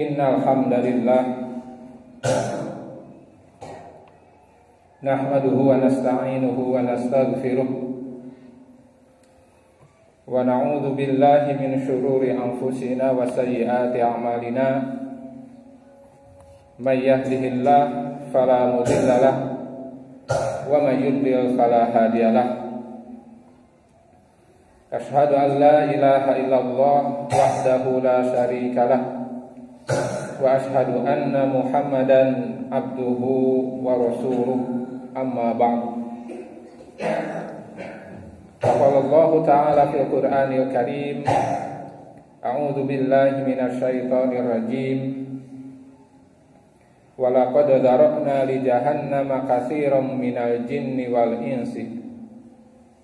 Innal hamdalillah nahmaduhu wa nasta'inuhu wa nastaghfiruh wa na'udzu billahi min shururi anfusina wa sayyiati a'malina may yahdihillah fala mudilla lahu wa may yudlil fala hadiyalah. Asyhadu an la ilaha illallah wahdahu la syarika lah wa asyhadu anna Muhammadan abduhu wa rasuluh, amma ba'd. Qala Allah ta'ala fil Qur'anil Karim, a'udzu billahi minasy syaithanir rajim. Wa laqad dzara'na li jahannama katsiran minal jinni wal insi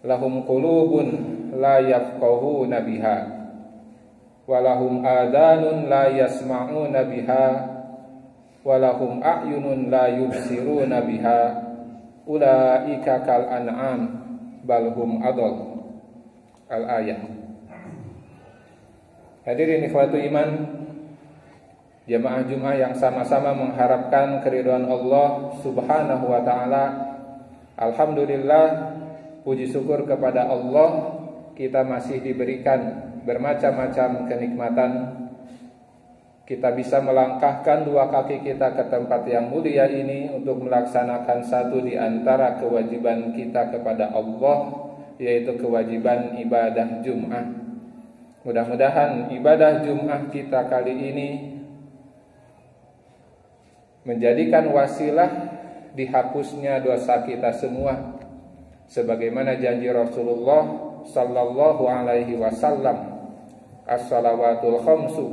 lahum qulubun la yafqahuna biha walahum adhanun la yasma'una biha walahum a'yunun la yubsiruna biha ulaika kal an'am bal hum adall. Al-ayah. Hadirin ikhwatu iman, jamaah Jumat yang sama-sama mengharapkan keridhaan Allah Subhanahu wa taala. Alhamdulillah, puji syukur kepada Allah, kita masih diberikan bermacam-macam kenikmatan. Kita bisa melangkahkan dua kaki kita ke tempat yang mulia ini untuk melaksanakan satu di antara kewajiban kita kepada Allah, yaitu kewajiban ibadah Jum'ah. Mudah-mudahan ibadah Jum'ah kita kali ini menjadikan wasilah dihapusnya dosa kita semua, sebagaimana janji Rasulullah sallallahu alaihi wasallam, as-salawatul khamsu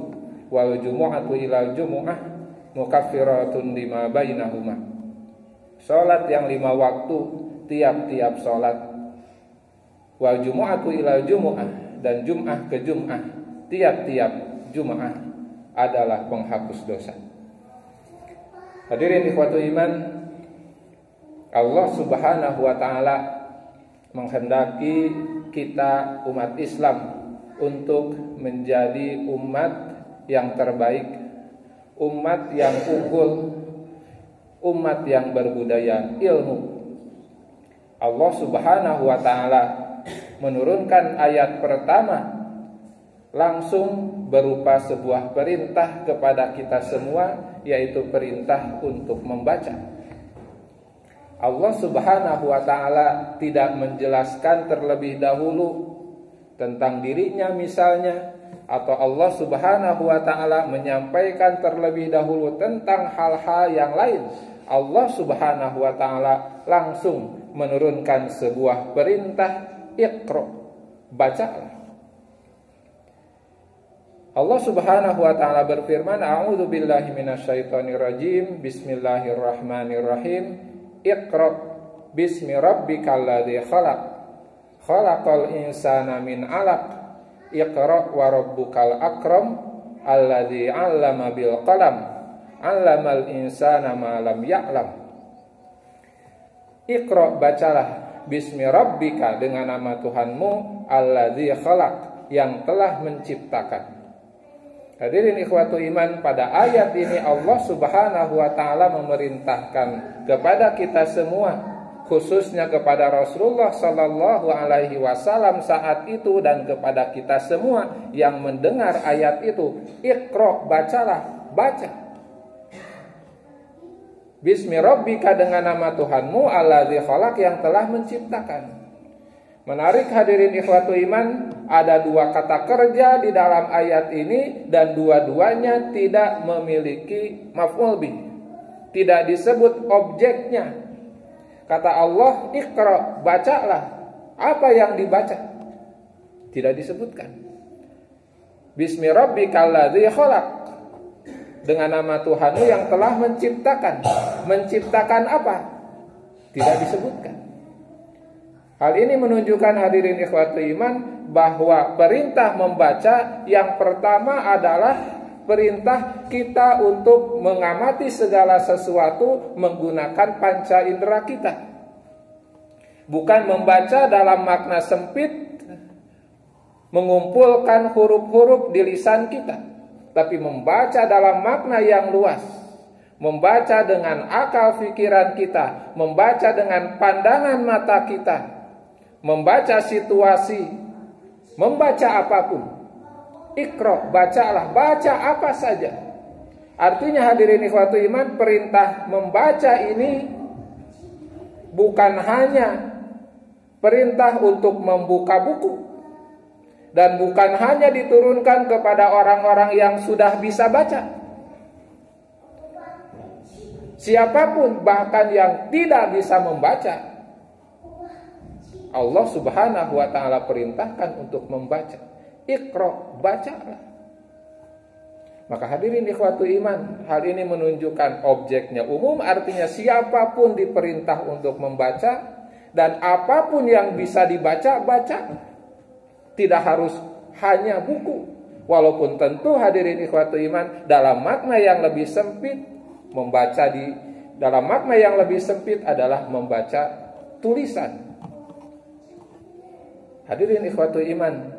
wal jumu'atu ilal jumu'ah mukaffiratun lima bainahuma. Salat yang 5 waktu tiap-tiap salat, wal jumu'atu ilal jumu'ah, dan Jum'ah ke Jum'ah, tiap-tiap Jum'ah adalah penghapus dosa. Hadirin ikhwatu iman, Allah Subhanahu wa taala menghendaki kita umat Islam untuk menjadi umat yang terbaik, umat yang unggul, umat yang berbudaya ilmu. Allah Subhanahu wa taala menurunkan ayat pertama langsung berupa sebuah perintah kepada kita semua, yaitu perintah untuk membaca. Allah Subhanahu wa taala tidak menjelaskan terlebih dahulu tentang dirinya misalnya, atau Allah Subhanahu wa taala menyampaikan terlebih dahulu tentang hal-hal yang lain. Allah Subhanahu wa taala langsung menurunkan sebuah perintah, Iqra, bacalah. Allah Subhanahu wa taala berfirman, a'udzu billahi minasyaitonir rajim, bismillahirrahmanirrahim. Iqra bismi rabbikal ladzi khalaq, khalaqal insana min 'alaq. Iqra wa rabbukal akram alladzi 'allama bil qalam, 'allamal insana ma lam ya'lam. Iqra, bacalah, bismi rabbika, dengan nama Tuhanmu, alladzi khalaq, yang telah menciptakan. Hadirin ikhwatu iman, pada ayat ini Allah Subhanahu wa taala memerintahkan kepada kita semua, khususnya kepada Rasulullah sallallahu alaihi wasallam saat itu, dan kepada kita semua yang mendengar ayat itu, Iqra, bacalah, baca. Bismi rabbika, dengan nama Tuhanmu, alladzi khalaq, yang telah menciptakan. Menarik hadirin ikhwatu iman, ada 2 kata kerja di dalam ayat ini, dan dua-duanya tidak memiliki maf'ul bih, tidak disebut objeknya. Kata Allah, Iqra, bacalah. Apa yang dibaca? Tidak disebutkan. Bismi rabbikal ladzi khalaq, dengan nama Tuhanmu yang telah menciptakan. Menciptakan apa? Tidak disebutkan. Hal ini menunjukkan hadirin ikhwatu iman bahwa perintah membaca yang pertama adalah perintah kita untuk mengamati segala sesuatu menggunakan panca indera kita. Bukan membaca dalam makna sempit, mengumpulkan huruf-huruf di lisan kita. tapi membaca dalam makna yang luas, membaca dengan akal pikiran kita, membaca dengan pandangan mata kita, membaca situasi, membaca apapun. Iqra, bacalah, baca apa saja. Artinya hadirin ikhwatu iman, perintah membaca ini bukan hanya perintah untuk membuka buku, dan bukan hanya diturunkan kepada orang-orang yang sudah bisa baca. Siapapun bahkan yang tidak bisa membaca, Allah Subhanahu wa ta'ala perintahkan untuk membaca. Iqra, bacalah. Maka hadirin ikhwatu iman, hal ini menunjukkan objeknya umum, artinya siapapun diperintah untuk membaca, dan apapun yang bisa dibaca, baca. Tidak harus hanya buku. Walaupun tentu hadirin ikhwatu iman, dalam makna yang lebih sempit, membaca dalam makna yang lebih sempit adalah membaca tulisan. Hadirin ikhwatu iman,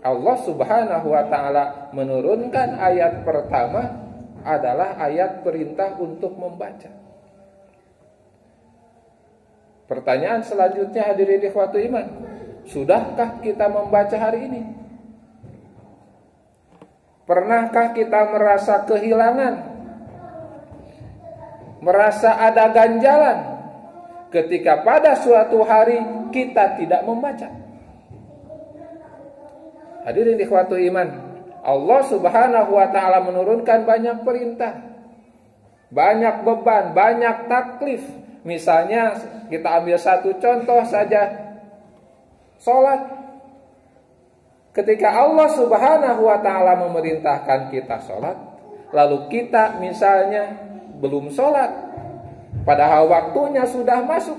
Allah Subhanahu wa ta'ala menurunkan ayat pertama adalah ayat perintah untuk membaca. Pertanyaan selanjutnya hadirin ikhwatu iman, sudahkah kita membaca hari ini? Pernahkah kita merasa kehilangan, merasa ada ganjalan ketika pada suatu hari kita tidak membaca? Hadirin ikhwatu iman, Allah Subhanahu wa ta'ala menurunkan banyak perintah, banyak beban, banyak taklif. Misalnya kita ambil satu contoh saja, sholat. Ketika Allah Subhanahu wa ta'ala memerintahkan kita sholat, lalu kita misalnya belum sholat, padahal waktunya sudah masuk.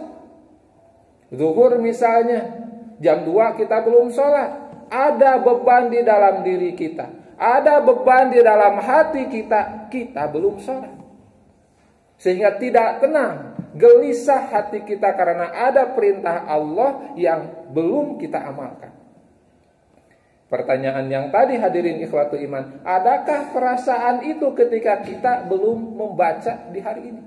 Zuhur misalnya, jam 2 kita belum sholat. Ada beban di dalam diri kita, ada beban di dalam hati kita, kita belum sholat. Sehingga tidak tenang, gelisah hati kita karena ada perintah Allah yang belum kita amalkan. Pertanyaan yang tadi hadirin ikhwatu iman, adakah perasaan itu ketika kita belum membaca di hari ini?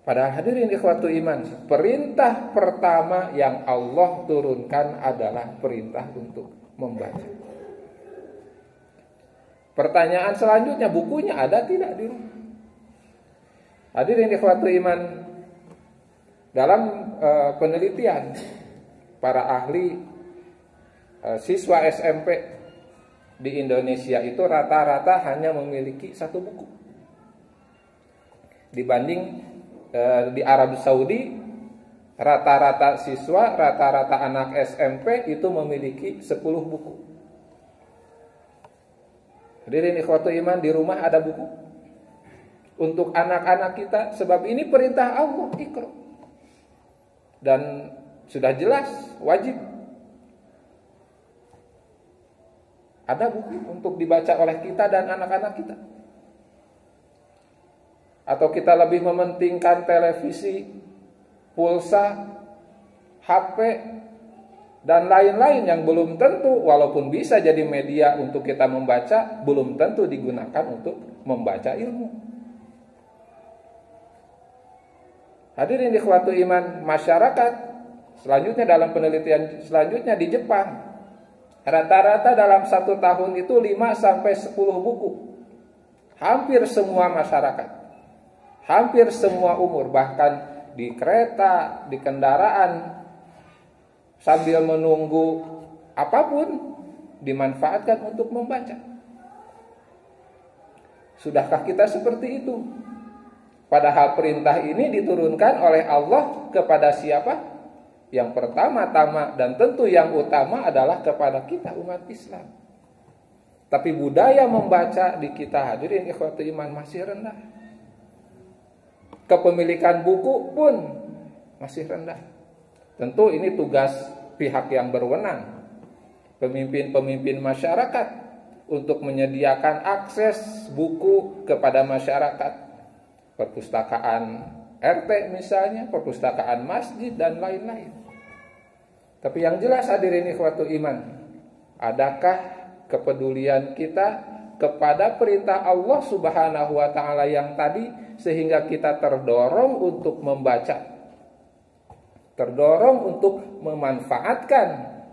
Padahal hadirin ikhwatu iman, perintah pertama yang Allah turunkan adalah perintah untuk membaca. Pertanyaan selanjutnya, bukunya ada tidak di rumah? Hadirin ikhwatu iman, dalam penelitian para ahli siswa SMP di Indonesia itu rata-rata hanya memiliki satu buku. Dibanding di Arab Saudi, rata-rata siswa, rata-rata anak SMP itu memiliki 10 buku. Hadirin ikhwatu iman, di rumah ada buku untuk anak-anak kita, sebab ini perintah Allah, Iqra. Dan sudah jelas wajib ada buku untuk dibaca oleh kita dan anak-anak kita. Atau kita lebih mementingkan televisi, pulsa, HP, dan lain-lain yang belum tentu, walaupun bisa jadi media untuk kita membaca, belum tentu digunakan untuk membaca ilmu. Hadirin ikhwatu iman, masyarakat selanjutnya dalam penelitian selanjutnya di Jepang, rata-rata dalam 1 tahun itu 5-10 buku. Hampir semua masyarakat, hampir semua umur, bahkan di kereta, di kendaraan, sambil menunggu apapun, dimanfaatkan untuk membaca. Sudahkah kita seperti itu? Padahal perintah ini diturunkan oleh Allah kepada siapa? Yang pertama-tama dan tentu yang utama adalah kepada kita umat Islam. Tapi budaya membaca di kita, hadirin ikhwatu iman, masih rendah. Kepemilikan buku pun masih rendah. Tentu ini tugas pihak yang berwenang, pemimpin-pemimpin masyarakat, untuk menyediakan akses buku kepada masyarakat. Perpustakaan RT misalnya, perpustakaan masjid dan lain-lain. Tapi yang jelas hadirin ikhwatul iman, adakah kepedulian kita kepada perintah Allah Subhanahu wa taala yang tadi sehingga kita terdorong untuk membaca, terdorong untuk memanfaatkan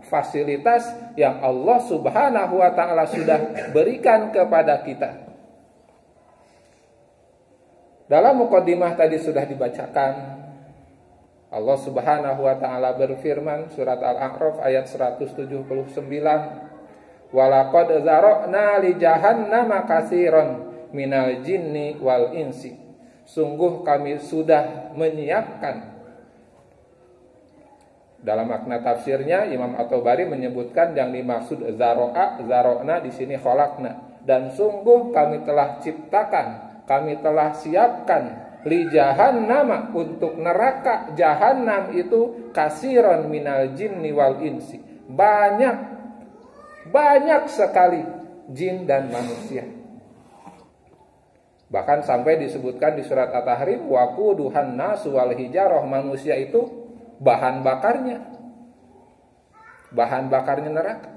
fasilitas yang Allah Subhanahu wa taala sudah berikan kepada kita. Dalam muqaddimah tadi sudah dibacakan, Allah Subhanahu wa taala berfirman surat Al-A'raf ayat 179, "Walaqad zara'na li jahannama katsiran minal jinni wal insi." Sungguh kami sudah menyiapkan. Dalam makna tafsirnya Imam At-Tabari menyebutkan yang dimaksud zara'na di sini khalaqna, dan sungguh kami telah ciptakan, kami telah siapkan li jahannama, untuk neraka jahannam itu kasiron minal jinni wal insi, banyak sekali jin dan manusia. Bahkan sampai disebutkan di surat At-Tahrim, waquduhan nasu wal hijarah, manusia itu bahan bakarnya neraka.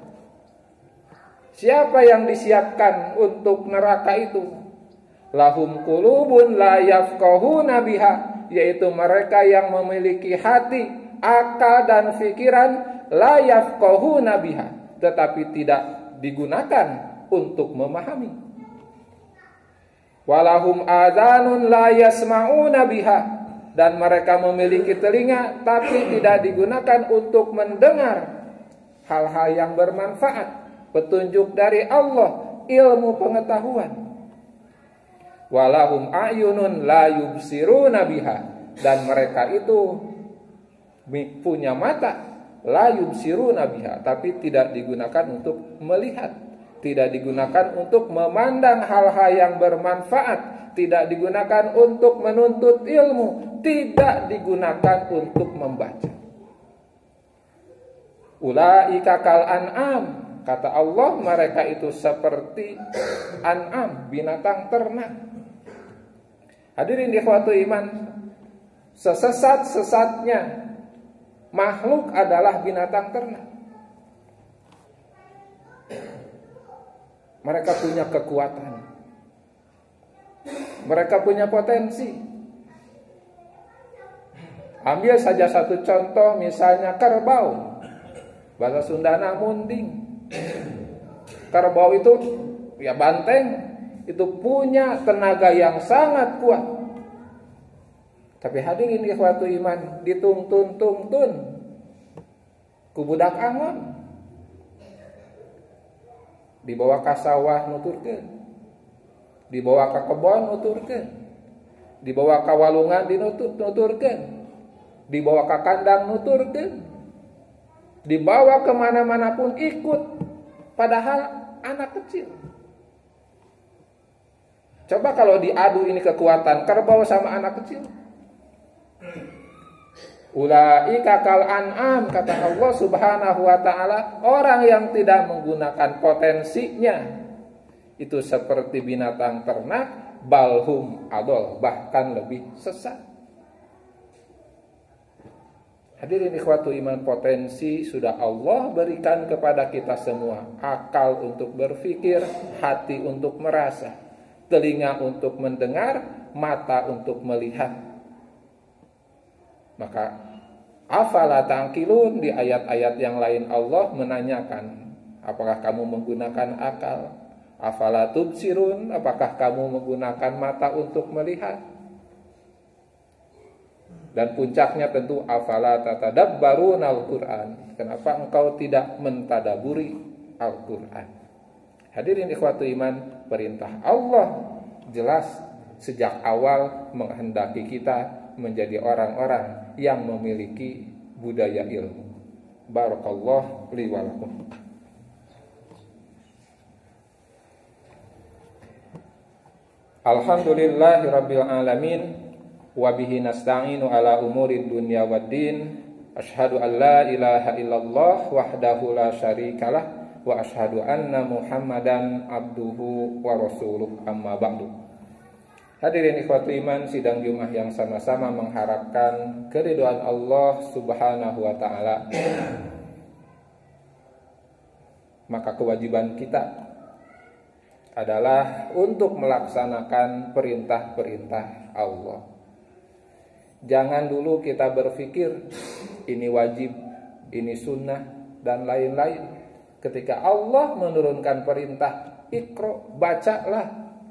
Siapa yang disiapkan untuk neraka itu? Lahum qulubun la yafqahuna biha, yaitu mereka yang memiliki hati, akal dan pikiran, la yafqahuna biha, tetapi tidak digunakan untuk memahami. Walahum adhanun la yasma'una biha, dan mereka memiliki telinga tapi tidak digunakan untuk mendengar hal-hal yang bermanfaat, petunjuk dari Allah, ilmu pengetahuan. Walahum a'yunun la yubsiruna biha, dan mereka itu punya mata, la yubsiruna biha, tapi tidak digunakan untuk melihat, tidak digunakan untuk memandang hal-hal yang bermanfaat, tidak digunakan untuk menuntut ilmu, tidak digunakan untuk membaca. Ulaika kal an'am, kata Allah, mereka itu seperti an'am, binatang ternak. Hadirin ikhwatul iman, sesesat-sesatnya makhluk adalah binatang ternak. Mereka punya kekuatan, mereka punya potensi. Ambil saja satu contoh, misalnya kerbau, bahasa Sundana munding. Kerbau itu ya banteng, itu punya tenaga yang sangat kuat. Tapi hadirin ikhwatul iman, dituntun ku budak angon, dibawa ke sawah nuturkeun, dibawa ke kebon nuturkeun, dibawa ke walungan nuturkeun, dibawa ke kandang nuturkeun, dibawa kemana-mana pun ikut, padahal anak kecil. Coba kalau diadu ini kekuatan kerbau sama anak kecil. Ulaika kal an'am, kata Allah Subhanahu wa taala, orang yang tidak menggunakan potensinya itu seperti binatang ternak, balhum adol, bahkan lebih sesat. Hadirin ikhwatu iman, potensi sudah Allah berikan kepada kita semua. Akal untuk berpikir, hati untuk merasa, telinga untuk mendengar, mata untuk melihat. Maka afala ta'qilun, di ayat-ayat yang lain Allah menanyakan, apakah kamu menggunakan akal? Afala tubsirun, apakah kamu menggunakan mata untuk melihat? Dan puncaknya tentu afala tatadabbarun al-Qur'an, kenapa engkau tidak mentadaburi Al-Qur'an? Hadirin ikhwatu iman, perintah Allah jelas sejak awal menghendaki kita menjadi orang-orang yang memiliki budaya ilmu. Barakallahu li wa lakum. Alhamdulillahirabbil alamin, wa bihi nasta'inu ala umurid dunya waddin. Asyhadu an la ilaha illallah wahdahu la syarikalah, wa asyhadu anna Muhammadan abduhu wa rasuluh, amma ba'du. Hadirin ikhwatu iman, sidang Jumat yang sama-sama mengharapkan keridhaan Allah Subhanahu wa taala Maka kewajiban kita adalah untuk melaksanakan perintah-perintah Allah. Jangan dulu kita berpikir ini wajib, ini sunnah, dan lain-lain. Ketika Allah menurunkan perintah, Iqra, bacalah.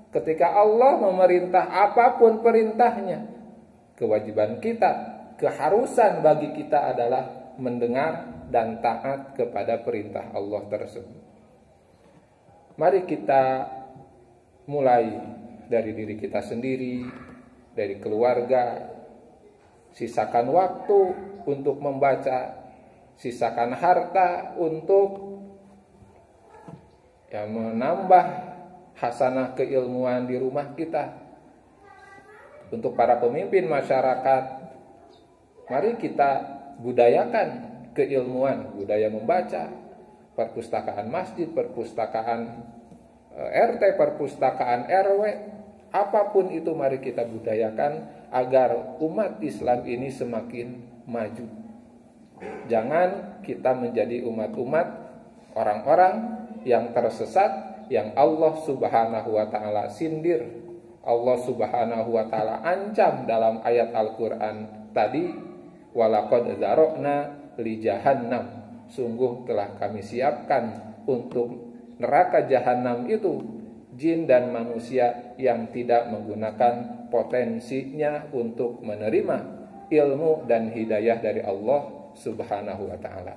Ketika Allah memerintah apapun perintahnya, kewajiban kita, keharusan bagi kita adalah mendengar dan taat kepada perintah Allah tersebut. Mari kita mulai dari diri kita sendiri, dari keluarga. Sisakan waktu untuk membaca, sisakan harta untuk menambah hasanah keilmuan di rumah kita. Untuk para pemimpin masyarakat, mari kita budayakan keilmuan, budaya membaca, perpustakaan masjid, perpustakaan RT, perpustakaan RW, apapun itu mari kita budayakan agar umat Islam ini semakin maju. Jangan kita menjadi umat-umat orang-orang yang tersesat, yang Allah Subhanahu wa taala sindir, Allah Subhanahu wa taala ancam dalam ayat Al-Qur'an tadi, walaqad dzara'na li jahannam, sungguh telah kami siapkan untuk neraka jahanam itu jin dan manusia yang tidak menggunakan potensinya untuk menerima ilmu dan hidayah dari Allah Subhanahu wa taala.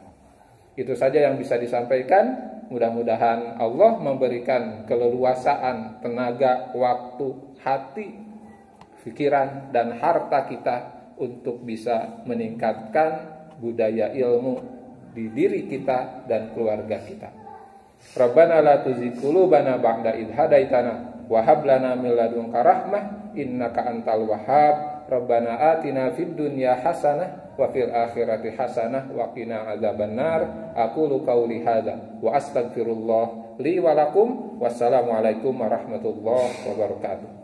Itu saja yang bisa disampaikan. Mudah-mudahan Allah memberikan keleluasaan, tenaga, waktu, hati, pikiran dan harta kita untuk bisa meningkatkan budaya ilmu di diri kita dan keluarga kita. Rabbana la tuzigh qulubana ba'da idh hadaitana wa hab lana min ladunka rahmah innaka antal wahhab. Rabbana atina fid dunya hasanah wa fil akhirati hasanah wa qina adzabannar. Aqulu qauli hadza wa astaghfirullah li wa lakum. Wassalamu alaikum warahmatullahi wabarakatuh.